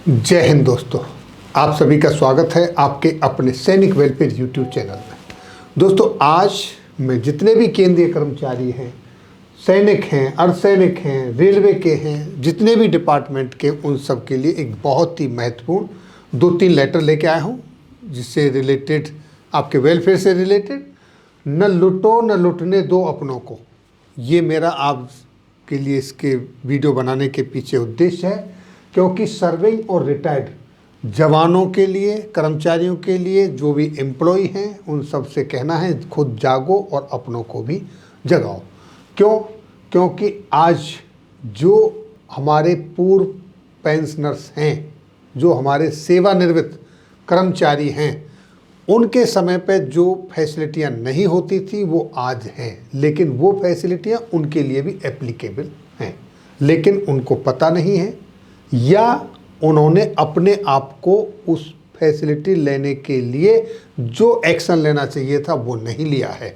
जय हिंद दोस्तों, आप सभी का स्वागत है आपके अपने सैनिक वेलफेयर यूट्यूब चैनल में। दोस्तों, आज मैं जितने भी केंद्रीय कर्मचारी हैं, सैनिक हैं, अर्धसैनिक हैं, रेलवे के हैं, जितने भी डिपार्टमेंट के, उन सब के लिए एक बहुत ही महत्वपूर्ण 2-3 लेटर लेके आया हूँ, जिससे रिलेटेड, आपके वेलफेयर से रिलेटेड। न लुटो न लुटने दो अपनों को, ये मेरा आपके लिए इसके वीडियो बनाने के पीछे उद्देश्य है। क्योंकि सर्विंग और रिटायर्ड जवानों के लिए, कर्मचारियों के लिए, जो भी एम्प्लॉय हैं, उन सब से कहना है खुद जागो और अपनों को भी जगाओ। क्यों? क्योंकि आज जो हमारे पूर्व पेंशनर्स हैं, जो हमारे सेवानिवृत्त कर्मचारी हैं, उनके समय पे जो फैसिलिटियां नहीं होती थी वो आज हैं, लेकिन वो फैसिलिटियां उनके लिए भी एप्लीकेबल हैं, लेकिन उनको पता नहीं है, या उन्होंने अपने आप को उस फैसिलिटी लेने के लिए जो एक्शन लेना चाहिए था वो नहीं लिया है।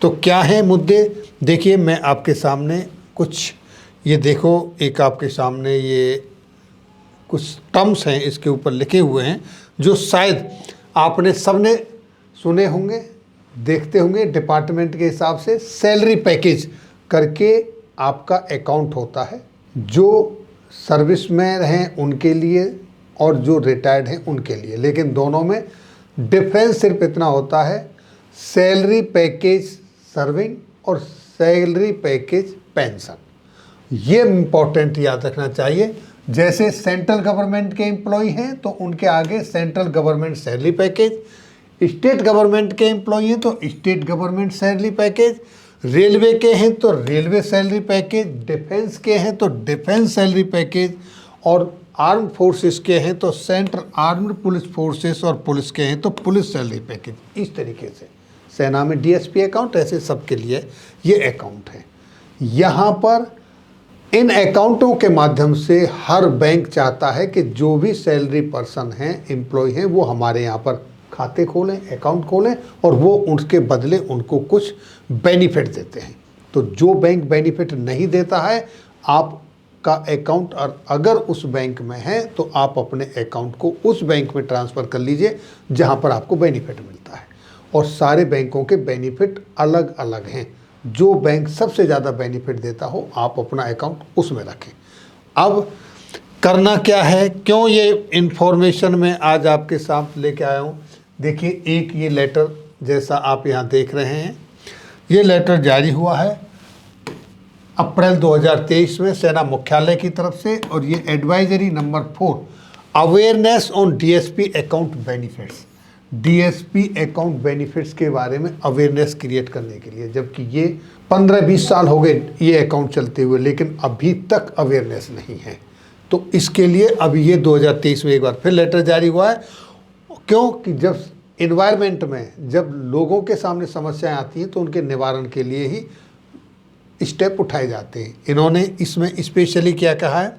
तो क्या है मुद्दे? देखिए, मैं आपके सामने कुछ, ये देखो, एक आपके सामने ये कुछ टर्म्स हैं, इसके ऊपर लिखे हुए हैं, जो शायद आपने सबने सुने होंगे, देखते होंगे। डिपार्टमेंट के हिसाब से सैलरी पैकेज करके आपका अकाउंट होता है, जो सर्विस में हैं उनके लिए और जो रिटायर्ड हैं उनके लिए, लेकिन दोनों में डिफरेंस सिर्फ इतना होता है, सैलरी पैकेज सर्विंग और सैलरी पैकेज पेंशन। ये इम्पोर्टेंट याद रखना चाहिए। जैसे सेंट्रल गवर्नमेंट के एम्प्लॉय हैं तो उनके आगे central government salary package, state government के एम्प्लॉय हैं तो state government salary package, railway के हैं तो रेलवे सैलरी पैकेज, डिफेंस के हैं तो डिफेंस सैलरी पैकेज, और आर्म फोर्सेस के हैं तो सेंट्रल आर्म्ड पुलिस फोर्सेस, और पुलिस के हैं तो पुलिस सैलरी पैकेज। इस तरीके से सेना में डीएसपी अकाउंट, ऐसे सबके लिए ये अकाउंट है। यहाँ पर इन अकाउंटों के माध्यम से हर बैंक चाहता है कि जो भी सैलरी पर्सन हैं, एम्प्लॉय हैं, वो हमारे यहाँ पर खाते खोलें, अकाउंट खोलें, और वो उसके बदले उनको कुछ बेनिफिट देते हैं। तो जो बैंक बेनिफिट नहीं देता है, आपका अकाउंट और अगर उस बैंक में है तो आप अपने अकाउंट को उस बैंक में ट्रांसफ़र कर लीजिए जहां पर आपको बेनिफिट मिलता है। और सारे बैंकों के बेनिफिट अलग अलग हैं। जो बैंक सबसे ज़्यादा बेनिफिट देता हो, आप अपना अकाउंट उसमें रखें। अब करना क्या है, क्यों ये इन्फॉर्मेशन मैं आज आपके साथ लेके आया हूँ? देखिए, एक ये लेटर जैसा आप यहाँ देख रहे हैं, ये लेटर जारी हुआ है अप्रैल 2023 में सेना मुख्यालय की तरफ से, और ये advisory number 4, awareness on DSP account benefits. DSP account benefits के बारे में अवेयरनेस क्रिएट करने के लिए, जबकि ये 15-20 साल हो गए ये अकाउंट चलते हुए, लेकिन अभी तक अवेयरनेस नहीं है। तो इसके लिए अभी ये 2023 में एक बार फिर लेटर जारी हुआ है। क्योंकि जब इन्वायरमेंट में जब लोगों के सामने समस्याएं आती हैं तो उनके निवारण के लिए ही स्टेप उठाए जाते हैं। इन्होंने इसमें स्पेशली क्या कहा है,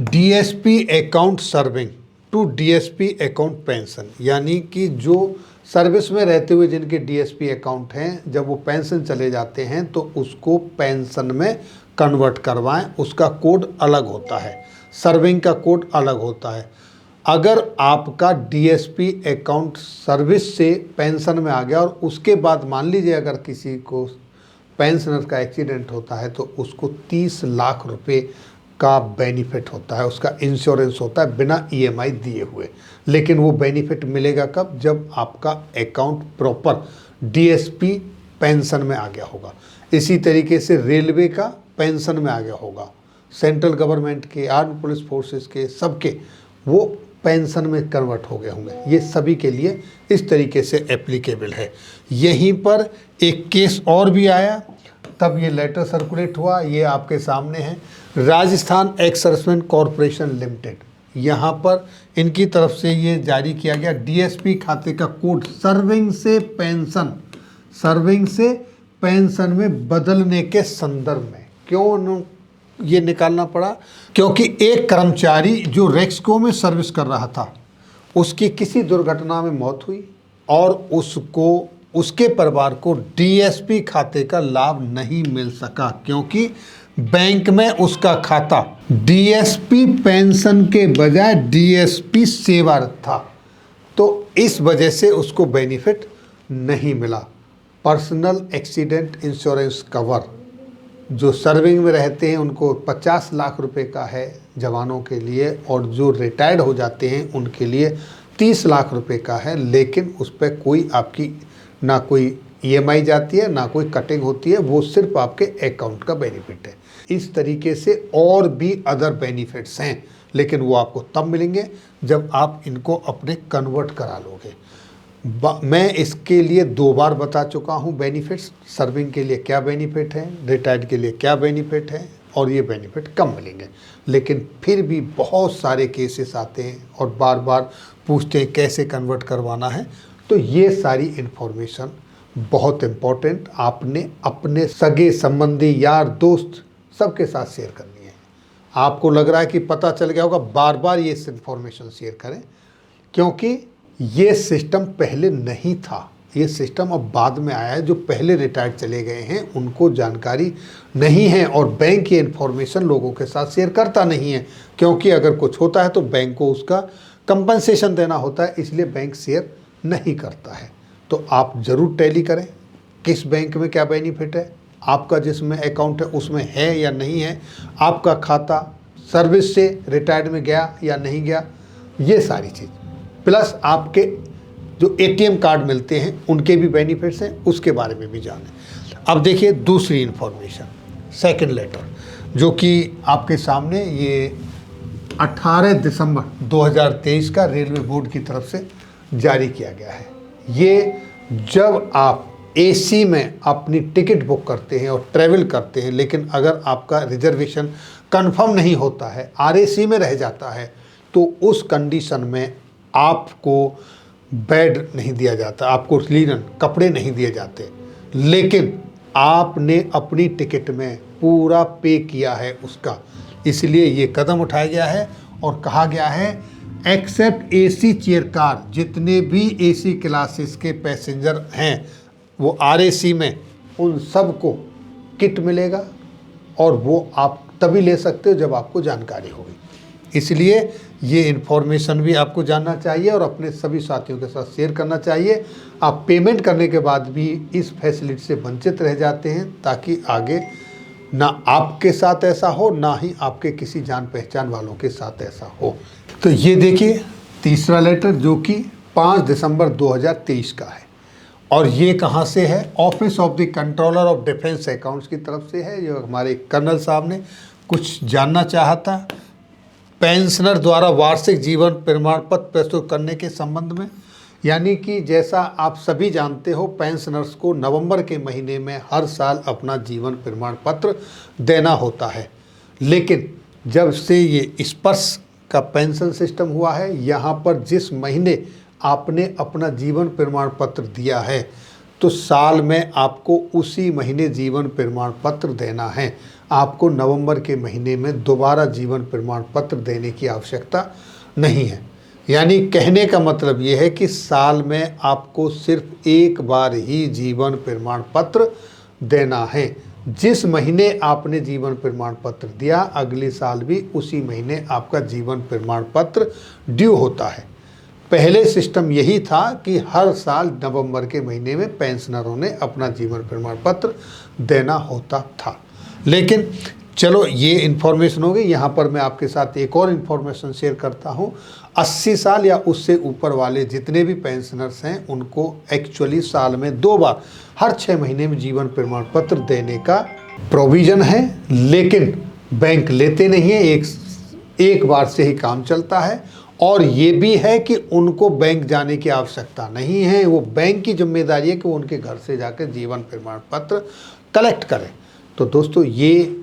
DSP account serving to DSP account pension, यानी कि जो सर्विस में रहते हुए जिनके डीएसपी अकाउंट हैं, जब वो पेंशन चले जाते हैं तो उसको पेंशन में कन्वर्ट करवाएं। उसका कोड अलग होता है, सर्विंग का कोड अलग होता है। अगर आपका डीएसपी अकाउंट सर्विस से पेंशन में आ गया और उसके बाद मान लीजिए अगर किसी को पेंशनर का एक्सीडेंट होता है तो उसको 30 लाख रुपए का बेनिफिट होता है, उसका इंश्योरेंस होता है बिना ईएमआई दिए हुए। लेकिन वो बेनिफिट मिलेगा कब? जब आपका अकाउंट प्रॉपर डीएसपी पेंशन में आ गया होगा। इसी तरीके से रेलवे का पेंशन में आ गया होगा, सेंट्रल गवर्नमेंट के, आर्म्ड पुलिस फोर्सेस के, सबके वो पेंशन में कन्वर्ट हो गए होंगे। ये सभी के लिए इस तरीके से एप्लीकेबल है। यहीं पर एक केस और भी आया, तब ये लेटर सर्कुलेट हुआ, ये आपके सामने है। राजस्थान एक्सर्विसमेंट कॉरपोरेशन लिमिटेड, यहाँ पर इनकी तरफ से ये जारी किया गया डीएसपी खाते का कोड सर्विंग से पेंशन में बदलने के संदर्भ में। क्यों ये निकालना पड़ा? क्योंकि एक कर्मचारी जो रेक्सको में सर्विस कर रहा था, उसकी किसी दुर्घटना में मौत हुई और उसके परिवार को डीएसपी खाते का लाभ नहीं मिल सका, क्योंकि बैंक में उसका खाता डीएसपी पेंशन के बजाय डीएसपी सेवारत था, तो इस वजह से उसको बेनिफिट नहीं मिला। पर्सनल एक्सीडेंट इंश्योरेंस कवर जो सर्विंग में रहते हैं उनको 50 लाख रुपए का है जवानों के लिए, और जो रिटायर्ड हो जाते हैं उनके लिए 30 लाख रुपए का है, लेकिन उस पर कोई आपकी ना कोई ईएमआई जाती है ना कोई कटिंग होती है, वो सिर्फ आपके अकाउंट का बेनिफिट है। इस तरीके से और भी अदर बेनिफिट्स हैं, लेकिन वो आपको तब मिलेंगे जब आप इनको अपने कन्वर्ट करा लोगे। मैं इसके लिए 2 बार बता चुका हूँ बेनिफिट्स, सर्विंग के लिए क्या बेनिफिट है, रिटायर्ड के लिए क्या बेनिफिट है, और ये बेनिफिट कम मिलेंगे। लेकिन फिर भी बहुत सारे केसेस आते हैं और बार बार पूछते हैं कैसे कन्वर्ट करवाना है, तो ये सारी इन्फॉर्मेशन बहुत इम्पोर्टेंट आपने अपने सगे संबंधी यार दोस्त सबके साथ शेयर करनी है। आपको लग रहा है कि पता चल गया होगा, बार बार ये इन्फॉर्मेशन शेयर करें, क्योंकि ये सिस्टम पहले नहीं था। ये सिस्टम अब बाद में आया है। जो पहले रिटायर्ड चले गए हैं उनको जानकारी नहीं है, और बैंक ये इन्फॉर्मेशन लोगों के साथ शेयर करता नहीं है, क्योंकि अगर कुछ होता है तो बैंक को उसका कंपनसेशन देना होता है, इसलिए बैंक शेयर नहीं करता है। तो आप ज़रूर टैली करें किस बैंक में क्या बेनिफिट है, आपका जिसमें अकाउंट है उसमें है या नहीं है, आपका खाता सर्विस से रिटायर्ड में गया या नहीं गया, ये सारी चीज़, प्लस आपके जो एटीएम कार्ड मिलते हैं उनके भी बेनिफिट्स हैं, उसके बारे में भी जानें। अब देखिए दूसरी इन्फॉर्मेशन, सेकंड लेटर जो कि आपके सामने ये 18 दिसंबर 2023 का रेलवे बोर्ड की तरफ से जारी किया गया है। ये जब आप एसी में अपनी टिकट बुक करते हैं और ट्रैवल करते हैं, लेकिन अगर आपका रिजर्वेशन कंफर्म नहीं होता है, आरएसी में रह जाता है, तो उस कंडीशन में आपको बेड नहीं दिया जाता, आपको लिनन कपड़े नहीं दिए जाते, लेकिन आपने अपनी टिकट में पूरा पे किया है उसका, इसलिए ये कदम उठाया गया है और कहा गया है एक्सेप्ट एसी चेयर कार, जितने भी एसी क्लासेस के पैसेंजर हैं वो आरएसी में, उन सब को किट मिलेगा, और वो आप तभी ले सकते हो जब आपको जानकारी होगी। इसलिए ये इन्फॉर्मेशन भी आपको जानना चाहिए और अपने सभी साथियों के साथ शेयर करना चाहिए। आप पेमेंट करने के बाद भी इस फैसिलिटी से वंचित रह जाते हैं, ताकि आगे ना आपके साथ ऐसा हो, ना ही आपके किसी जान पहचान वालों के साथ ऐसा हो। तो ये देखिए तीसरा लेटर जो कि 5 दिसंबर 2023 का है, और ये कहाँ से है, office of the controller of defence accounts की तरफ से है। जो हमारे कर्नल साहब ने कुछ जानना चाहा था पेंशनर द्वारा वार्षिक जीवन प्रमाण पत्र प्रस्तुत करने के संबंध में, यानी कि जैसा आप सभी जानते हो पेंशनर्स को नवंबर के महीने में हर साल अपना जीवन प्रमाण पत्र देना होता है, लेकिन जब से ये स्पर्श का पेंशन सिस्टम हुआ है, यहाँ पर जिस महीने आपने अपना जीवन प्रमाण पत्र दिया है तो साल में आपको उसी महीने जीवन प्रमाण पत्र देना है। आपको नवंबर के महीने में दोबारा जीवन प्रमाण पत्र देने की आवश्यकता नहीं है। यानी कहने का मतलब ये है कि साल में आपको सिर्फ एक बार ही जीवन प्रमाण पत्र देना है। जिस महीने आपने जीवन प्रमाण पत्र दिया अगले साल भी उसी महीने आपका जीवन प्रमाण पत्र ड्यू होता है। पहले सिस्टम यही था कि हर साल नवंबर के महीने में पेंशनरों ने अपना जीवन प्रमाण पत्र देना होता था, लेकिन चलो ये इन्फॉर्मेशन हो गई। यहाँ पर मैं आपके साथ एक और इन्फॉर्मेशन शेयर करता हूँ। 80 साल या उससे ऊपर वाले जितने भी पेंशनर्स हैं उनको एक्चुअली साल में 2 बार हर 6 महीने में जीवन प्रमाण पत्र देने का प्रोविज़न है, लेकिन बैंक लेते नहीं है, एक बार से ही काम चलता है। और ये भी है कि उनको बैंक जाने की आवश्यकता नहीं है, वो बैंक की जिम्मेदारी है कि वो उनके घर से जाकर जीवन प्रमाण पत्र कलेक्ट करें। तो दोस्तों ये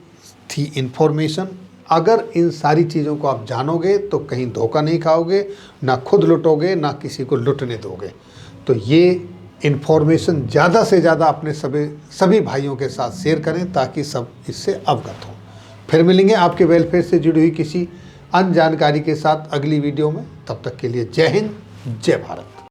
थी इन्फॉर्मेशन। अगर इन सारी चीज़ों को आप जानोगे तो कहीं धोखा नहीं खाओगे, ना खुद लुटोगे ना किसी को लुटने दोगे। तो ये इन्फॉर्मेशन ज़्यादा से ज़्यादा अपने सभी भाइयों के साथ शेयर करें ताकि सब इससे अवगत हों। फिर मिलेंगे आपके वेलफेयर से जुड़ी हुई किसी अन्य जानकारी के साथ अगली वीडियो में। तब तक के लिए जय हिंद, जय भारत।